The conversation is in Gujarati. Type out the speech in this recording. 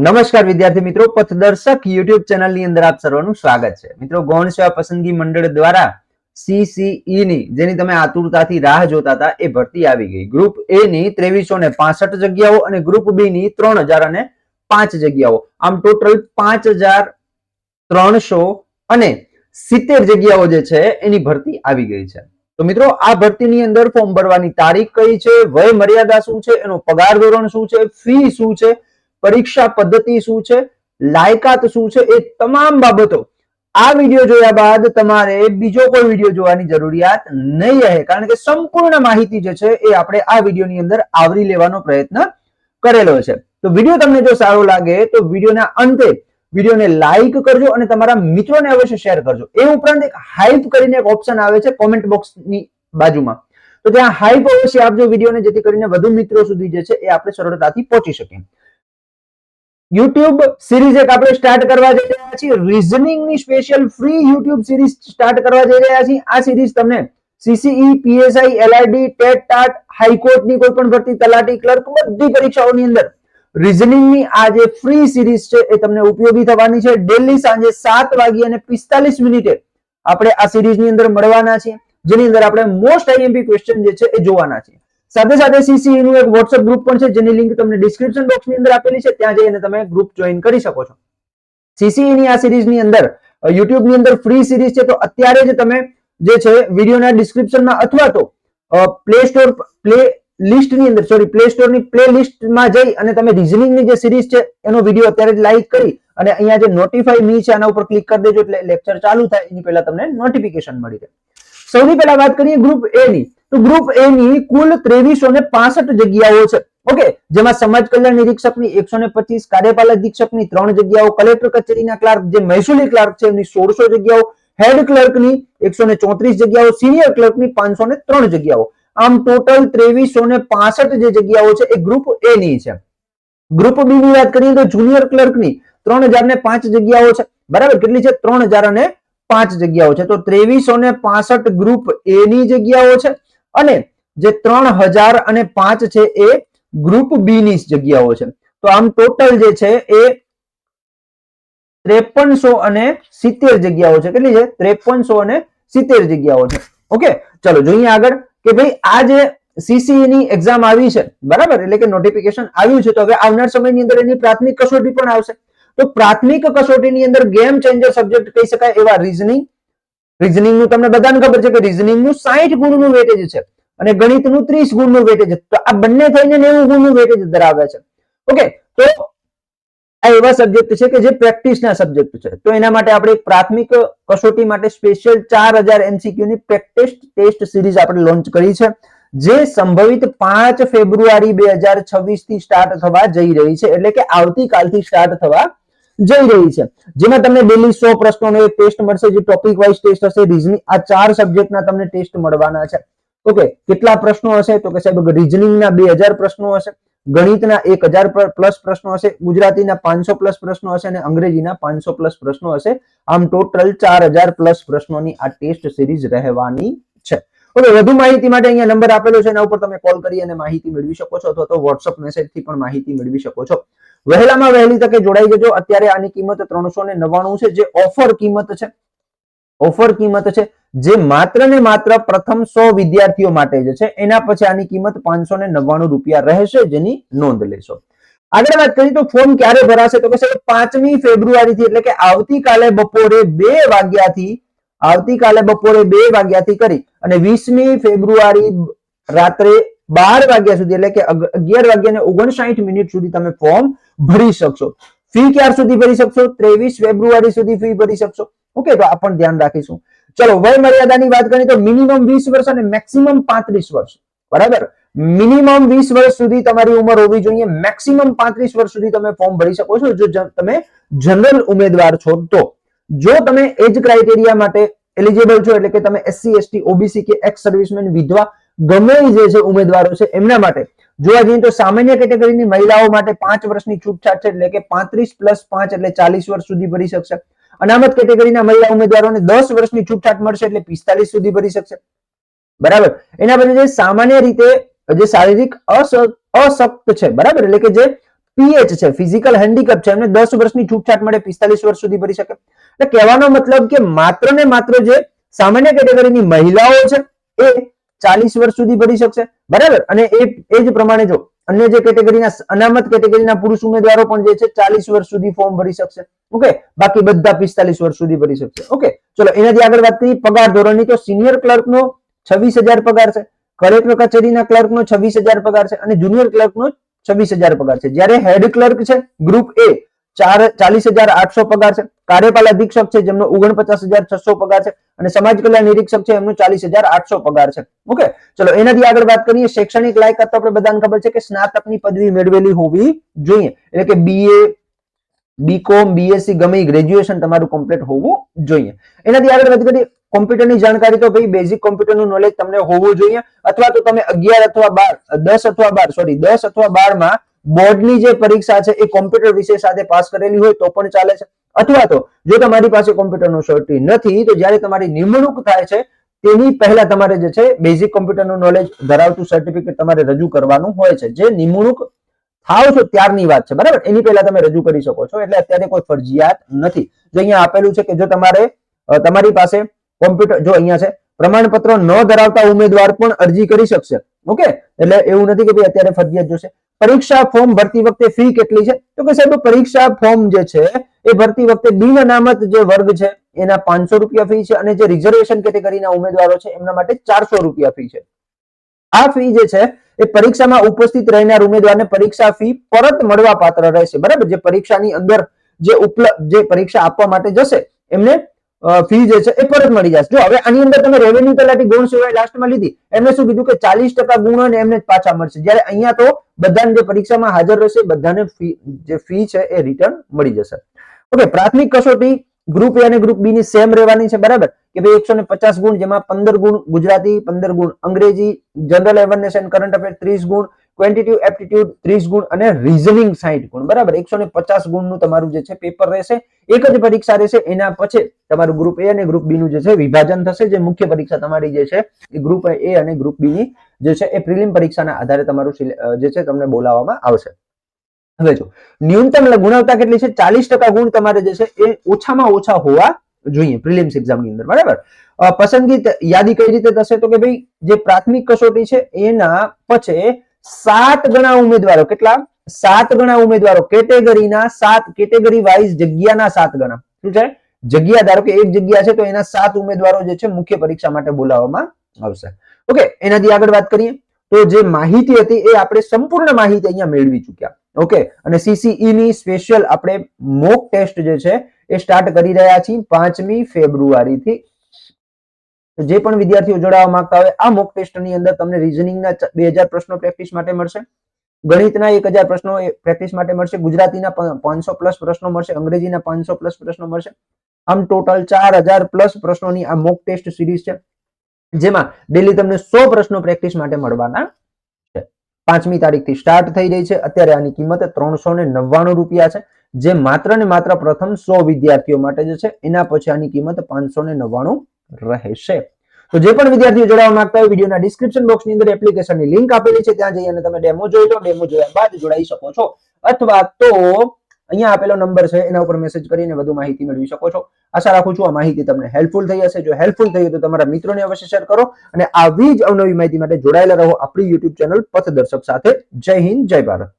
નમસ્કાર વિદ્યાર્થી મિત્રો, પથદર્શક યુટ્યુબ ચેનલની અંદર આપ સર્વનું સ્વાગત છે. મિત્રો, ગૌણ સેવા પસંદગી મંડળ દ્વારા CCE ની જેની તમે આતુરતાથી રાહ જોતા હતા એ ભરતી આવી ગઈ. ગ્રુપ એ ની 2365 જગ્યાઓ અને ગ્રુપ બી ની 3005 જગ્યાઓ, આમ ટોટલ 5370 જગ્યાઓ જે છે એની ભરતી આવી ગઈ છે. તો મિત્રો, આ ભરતીની અંદર ફોર્મ ભરવાની તારીખ કઈ છે, વય મર્યાદા શું છે, એનો પગાર ધોરણ શું છે, ફી શું છે, પરીક્ષા પદ્ધતિ શું છે, લાયકાત શું છે, એ તમામ બાબતો આ વિડીયો જોયા બાદ તમારે બીજો કોઈ વિડીયો જોવાની જરૂરિયાત નહીં રહે, કારણ કે સંપૂર્ણ માહિતી જે છે એ આપણે આ વિડીયોની અંદર આવરી લેવાનો પ્રયત્ન કરેલો છે. તો વિડીયો તમને જો સારો લાગે તો વિડીયોના અંતે વિડીયોને લાઈક કરજો અને તમારા મિત્રોને અવશ્ય શેર કરજો. એ ઉપરાંત એક હાઈપ કરીને એક ઓપ્શન આવે છે કોમેન્ટ બોક્સની બાજુમાં, તો ત્યાં હાઈપ અવશ્ય આપજો વિડીયોને, જેથી કરીને વધુ મિત્રો સુધી જે છે એ આપણે સરળતાથી પહોંચી શકીએ. યુટ્યુબ સિરીઝ એક આપણે સ્ટાર્ટ કરવા જઈ રહ્યા છીએ. રીઝનિંગ ની special free YouTube series start કરવા જઈ રહ્યા છીએ. આ સિરીઝ તમને CCE, PSI, LRD, TET, TAT, હાઈકોર્ટની કોઈ પણ ભરતી, તલાટી, ક્લર્ક, બધી પરીક્ષાઓની અંદર રીઝનિંગ ની આ જે ફ્રી સિરીઝ છે એ તમને ઉપયોગી થવાની છે. ડેલી સાંજે 7:45 આપણે આ સિરીઝની અંદર મળવાના છીએ, જેની અંદર આપણે મોસ્ટ IMP ક્વેશ્ચન જે છે એ જોવાના છે. સાથે સાથે CCE નું એક WhatsApp ગ્રુપ પણ છે, જેની લિંક તમને ડિસ્ક્રિપ્શન બોક્સની અંદર આપેલી છે, ત્યાં જઈને તમે ગ્રુપ જોઈન કરી શકો છો. CCE ની આ સિરીઝની અંદર YouTube ની અંદર ફ્રી સિરીઝ છે, તો અત્યારે જ તમે જે છે વિડીયોના ડિસ્ક્રિપ્શનમાં અથવા તો પ્લે સ્ટોરની પ્લે લિસ્ટમાં જઈ અને તમે રીઝનિંગ ની જે સિરીઝ છે એનો વિડીયો અત્યારે જ લાઈક કરી અને અહીંયા જે નોટિફાઈ મી છે આના ઉપર ક્લિક કરી દેજો, એટલે લેક્ચર ચાલુ થાય એની પહેલા તમને નોટિફિકેશન મળી રહે. સૌથી પહેલા વાત કરીએ ગ્રુપ એ ની, તો ગ્રુપ એ ની કુલ 2365 જગ્યાઓ છે. ઓકે, જેમાં સમાજ કલ્યાણ નિરીક્ષકની 125, કાર્યપાલક અધિક્ષકની 3 જગ્યાઓ, કલેક્ટર કચેરીના ક્લાર્ક જે મહેસૂલી ક્લાર્ક છે એમની 1600 જગ્યાઓ, હેડ ક્લર્કની 134 જગ્યાઓ, સિનિયર ક્લર્કની 503 જગ્યાઓ, આમ ટોટલ 2365 જે જગ્યાઓ છે એ ગ્રુપ એ ની છે. ગ્રુપ બી ની વાત કરીએ તો જુનિયર ક્લર્કની 3005 જગ્યાઓ છે. બરાબર, કેટલી છે? 3005 જગ્યાઓ છે. તો 2365 ગ્રુપ એ ની જગ્યાઓ છે અને જે 3005 છે એ ગ્રુપ બી ની જગ્યાઓ છે. તો આમ ટોટલ જે છે એ 5370 જગ્યાઓ છે. કેટલી છે? 5370 જગ્યાઓ છે. ઓકે, ચલો જોઈએ આગળ કે ભાઈ આ જે CCE ની એક્ઝામ આવી છે, બરાબર, એટલે કે નોટિફિકેશન આવ્યું છે, તો હવે આવનાર સમયની અંદર એની પ્રાથમિક કસોટી પણ આવશે. તો પ્રાથમિક કસોટીની અંદર ગેમ ચેન્જર સબ્જેક્ટ કહી શકાય એવા રીઝનિંગ નું તમને બધાને ખબર છે કે રીઝનિંગ નું 60 ગુણનું વેટેજ છે અને ગણિતનું 30 ગુણનું વેટેજ છે. તો આ બંને થઈને 90 ગુણનું વેટેજ ધરાવે છે. ઓકે, તો આ એવા સબ્જેક્ટ છે કે જે પ્રેક્ટિસના સબ્જેક્ટ છે. તો એના માટે આપણે પ્રાથમિક કસોટી માટે સ્પેશિયલ 4000 MCQ ની પ્રેક્ટિસ ટેસ્ટ સિરીઝ આપણે લોન્ચ કરી છે, જે સંભવિત 5 ફેબ્રુઆરી 2026 થી સ્ટાર્ટ થવા જઈ રહી છે, એટલે કે આવતીકાલથી સ્ટાર્ટ થવા જઈ રહી છે. જેમાં તમને ડેલી 100 પ્રશ્નોનો એક ટેસ્ટ મળશે, જે ટોપિક વાઇઝ ટેસ્ટ હશે. રીઝનિંગ આ 4 સબ્જેક્ટના તમને ટેસ્ટ મળવાના છે. ઓકે, કેટલા પ્રશ્નો હશે? તો કે સાહેબ રીઝનિંગના 2000 પ્રશ્નો હશે, ગણિતના 1000 પ્લસ પ્રશ્નો હશે, ગુજરાતીના 500 પ્લસ પ્રશ્નો હશે અને અંગ્રેજીના 500 પ્લસ પ્રશ્નો હશે. આમ ટોટલ 4000 પ્લસ પ્રશ્નોની આ ટેસ્ટ સિરીઝ રહેવાની છે. ઓકે, વધુ માહિતી માટે અહીંયા નંબર આપેલો છે, એના ઉપર તમે કોલ કરી અને માહિતી મેળવી શકો છો, અથવા તો WhatsApp મેસેજથી પણ માહિતી મેળવી શકો છો. વહેલામાં વહેલી તકે જોડાઈ જજો. અત્યારે આની કિંમત 399 છે, જે ઓફર કિંમત છે. ઓફર કિંમત છે જે માત્ર ને માત્ર પ્રથમ 100 વિદ્યાર્થીઓ માટે જ છે. એના પછી આની કિંમત 599 રૂપિયા રહેશે, જેની નોંધ લેશો. આગળ વાત કરીએ તો ફોર્મ ક્યારે ભરાશે? તો કે 5મી ફેબ્રુઆરીથી, એટલે કે આવતીકાલે બપોરે 2 વાગ્યાથી કરી અને 20મી ફેબ્રુઆરી રાત્રે 12 વાગ્યા સુધી, એટલે કે 11:59 સુધી તમે ફોર્મ ભરી શકશો. ફી ક્યાર સુધી ભરી શકશો? 23 ફેબ્રુઆરી સુધી ફી ભરી શકશો. ઓકે, તો આ પણ ધ્યાન રાખીશું. ચલો, વય મર્યાદાની વાત કરીએ તો મિનિમમ 20 વર્ષ અને મેક્સિમમ 35 વર્ષ. બરાબર, મિનિમમ 20 વર્ષ સુધી તમારી ઉંમર હોવી જોઈએ, મેક્સિમમ 35 વર્ષ સુધી તમે ફોર્મ ભરી શકો છો, જો તમે જનરલ ઉમેદવાર છો તો. જો તમે એજ ક્રાઇટેરિયા માટે એલિજિબલ છો, એટલે કે તમે SC, ST, OBC કે એક્સ સર્વિસમેન, વિધવા, ગમે જે છે ઉમેદવારો છે એમના માટે જોવા જઈએ તો સામાન્ય કેટેગરીની મહિલાઓ માટે 5 વર્ષની છૂટછાટ છે, એટલે કે 35 + 5 એટલે 40 વર્ષ સુધી ભરી શકશે. અનામત કેટેગરીના મહિલા ઉમેદવારોને 10 વર્ષની છૂટછાટ મળશે, એટલે 45 સુધી ભરી શકશે. બરાબર, એના પછી જે સામાન્ય રીતે જે શારીરિક અશક્ત છે, બરાબર, એટલે કે જે પીએચ છે, ફિઝિકલ હેન્ડીકેપ છે, એમને 10 વર્ષની છૂટછાટ મળે, 45 વર્ષ સુધી ભરી શકે. એટલે કહેવાનો મતલબ કે માત્ર ને માત્ર જે સામાન્ય કેટેગરીની મહિલાઓ છે એ 40 વર્ષ સુધી ભરી શકશે, બરાબર. અને એ જ પ્રમાણે જો અન્ય જે કેટેગરીના અનામત કેટેગરીના પુરુષ ઉમેદવારો પણ જે છે 40 વર્ષ સુધી ફોર્મ ભરી શકશે. ઓકે, બાકી બધા 45 વર્ષ સુધી ભરી શકશે. ઓકે, ચલો એનાથી આગળ વાત કરીએ પગાર ધોરણની. તો સિનિયર ક્લર્કનો 26,000 પગાર છે, કલેક્ટર કચેરીના ક્લર્કનો 26,000 પગાર છે અને જુનિયર ક્લર્કનો 26,000 પગાર છે. જ્યારે હેડ ક્લર્ક છે ગ્રુપ એ 40,800 પગાર છે, કાર્યપાલ અધિક્ષક છે જેમનો 49,600 પગાર છે અને સમાજ કલ્યાણ નિરીક્ષક છે એમનો 40,800 પગાર છે. ઓકે, ચલો એનાથી આગળ વાત કરીએ શૈક્ષણિક લાયકાત. તો આપણે બધાને ખબર છે કે સ્નાતકની પદવી મેળવેલી હોવી જોઈએ, એટલે કે બીએ, બીકોમ, બીએસસી ગમે ગ્રેજ્યુએશન તમારું કમ્પ્લીટ હોવું જોઈએ. એનાથી આગળ વાત કરીએ કોમ્પ્યુટરની જાણકારી. તો ભાઈ બેઝિક કોમ્પ્યુટરનું નોલેજ તમને હોવું જોઈએ, અથવા તો તમે 11 અથવા 12 10 અથવા 12 માં બોર્ડની જે પરીક્ષા છે એ કોમ્પ્યુટર વિષય સાથે પાસ કરેલી હોય તો પણ ચાલે છે. અથવા તો જો તમારી પાસે કોમ્પ્યુટરનો સર્ટિ નથી તો જ્યારે તમારી નિમણૂક થાય છે તેની પહેલા તમારે જે છે બેઝિક કોમ્પ્યુટરનું નોલેજ ધરાવતું સર્ટિફિકેટ તમારે રજૂ કરવાનું હોય છે. જે નિમણૂક થાવ છો ત્યારની વાત છે, બરાબર. એની પહેલા તમે રજૂ કરી શકો છો, એટલે અત્યારે કોઈ ફરજિયાત નથી. જો અહીંયા આપેલું છે કે જો તમારી પાસે કોમ્પ્યુટર, જો અહીંયા છે પ્રમાણપત્રો ન ધરાવતા ઉમેદવાર પણ અરજી કરી શકશે. ઓકે, એટલે એવું નથી કે ભાઈ અત્યારે ફરજિયાત જોશે. પરીક્ષા ફોર્મ ભરતી વખતે ફી કેટલી છે? તો કે સાહેબ પરીક્ષા ફોર્મ જે છે એ ભરતી વખતે બિન અનામત જે વર્ગ છે એના 500 રૂપિયા ફી છે અને જે રિઝર્વેશન કેટેગરીના ઉમેદવારો છે એમના માટે 400 રૂપિયા ફી છે. આ ફી જે છે એ પરીક્ષામાં ઉપસ્થિત રહેનાર ઉમેદવારને પરીક્ષા ફી પરત મળવા પાત્ર રહેશે, બરાબર. જે પરીક્ષાની અંદર જે પરીક્ષા આપવા માટે જશે એમને ફી જે છે એ પરત મળી જશે. જો હવે આની અંદર તમે રેવન્યુ તલાટી ગુણ સેવાએ લાસ્ટમાં લીધી, એમને શું કીધું કે 40% ગુણ અને એમને જ પાછા મળશે. જ્યારે અહીંયા તો બધાને જે પરીક્ષામાં હાજર રહેશે બધાને જે ફી છે એ રિટર્ન મળી જશે. ઓકે, પ્રાથમિક કસોટી ગ્રુપ એ અને ગ્રુપ બી ની સેમ રહેવાની છે, બરાબર. કે ભાઈ 150 ગુણ, જેમાં 15 ગુણ ગુજરાતી, 15 ગુણ અંગ્રેજી, general awareness end current affair 30 ગુણ, ક્વોન્ટિટિવ એપ્ટિટ્યુડ 30 ગુણ અને રીઝનિંગ 60 ગુણ, બરાબર. 150 ગુણનું તમારું જે છે પેપર રહેશે. એક જ પરીક્ષા રહેશે, એના પછી તમારું ગ્રુપ એ અને ગ્રુપ બી નું જે છે વિભાજન થશે. જે મુખ્ય પરીક્ષા તમારી જે છે એ ગ્રુપ એ અને ગ્રુપ બી ની જે છે એ પ્રિલિમ પરીક્ષાના આધારે તમારું જે છે તમને બોલાવવામાં આવશે. હવે જો ન્યૂનતમ ગુણવત્તા કેટલી છે? 40% ગુણ તમારે જે છે એ ઓછામાં ઓછા હોવા જોઈએ પ્રિલિમ્સ એક્ઝામની અંદર, બરાબર. પસંદગી યાદી કઈ રીતે થશે? તો કે ભાઈ જે પ્રાથમિક કસોટી છે એના પછી 7 ગણા ઉમેદવારો, કેટલા? 7 ગણા ઉમેદવારો કેટેગરીના 7, કેટેગરી વાઇઝ જગ્યાના 7 ગણા. શું છે? જગ્યા, ધારો કે એક જગ્યા છે તો એના 7 ઉમેદવારો જે છે મુખ્ય પરીક્ષા માટે બોલાવવામાં આવશે. ઓકે, એનાથી આગળ વાત કરીએ તો જે માહિતી હતી એ આપણે સંપૂર્ણ માહિતી અહીંયા મેળવી ચૂક્યા. ઓકે, અને સીસીઈ ની સ્પેશિયલ આપણે મોક ટેસ્ટ જે છે એ સ્ટાર્ટ કરી રહ્યા છીએ 5મી ફેબ્રુઆરીથી. જે પણ વિદ્યાર્થીઓ જોડાવા માંગતા હોય આ મોક ટેસ્ટની અંદર તમને રીઝનિંગના 2000 પ્રશ્નો પ્રેક્ટિસ માટે મળશે, ગણિતના 1000 પ્રશ્નો પ્રેક્ટિસ માટે મળશે, ગુજરાતીના 500 પ્લસ પ્રશ્નો મળશે, અંગ્રેજીના 500 પ્લસ પ્રશ્નો મળશે. આમ ટોટલ 4000 પ્લસ પ્રશ્નોની આ મોક ટેસ્ટ સિરીઝ છે, જેમાં ડેલી તમને 100 પ્રશ્નો પ્રેક્ટિસ માટે મળવાના છે. 5મી તારીખથી સ્ટાર્ટ થઈ રહી છે. અત્યારે આની કિંમત 399 રૂપિયા છે, જે માત્ર ને માત્ર પ્રથમ 100 વિદ્યાર્થીઓ માટે જે છે. એના પછી આની કિંમત 599 રહેશે. તો જે પણ વિદ્યાર્થીઓ જોડાવા માંગતા હોય વિડીયોના ડિસ્ક્રિપ્શન બોક્સની અંદર એપ્લિકેશનની લિંક આપેલી છે, ત્યાં જઈ અને તમે ડેમો જોઈ લો. ડેમો જોયા બાદ જોડાઈ શકો છો, અથવા તો અહીંયા આપેલો નંબર છે એના ઉપર મેસેજ કરીને વધુ માહિતી મેળવી શકો છો. આશા રાખું છું આ માહિતી તમને હેલ્પફુલ થઈ હશે. જો હેલ્પફુલ થઈ તો તમારા મિત્રોને અવશ્ય શેર કરો અને આવી જ અવનવી માહિતી માટે જોડાયેલા રહો આપણી યુટ્યુબ ચેનલ પથદર્શક સાથે. જય હિન્દ, જય ભારત.